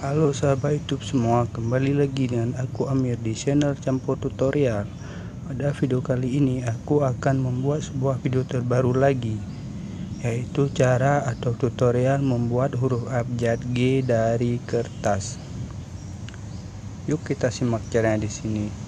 Halo sahabat YouTube semua, kembali lagi dengan aku Amir di channel Campur Tutorial. Pada video kali ini aku akan membuat sebuah video terbaru lagi, yaitu cara atau tutorial membuat huruf abjad G dari kertas. Yuk kita simak caranya di sini.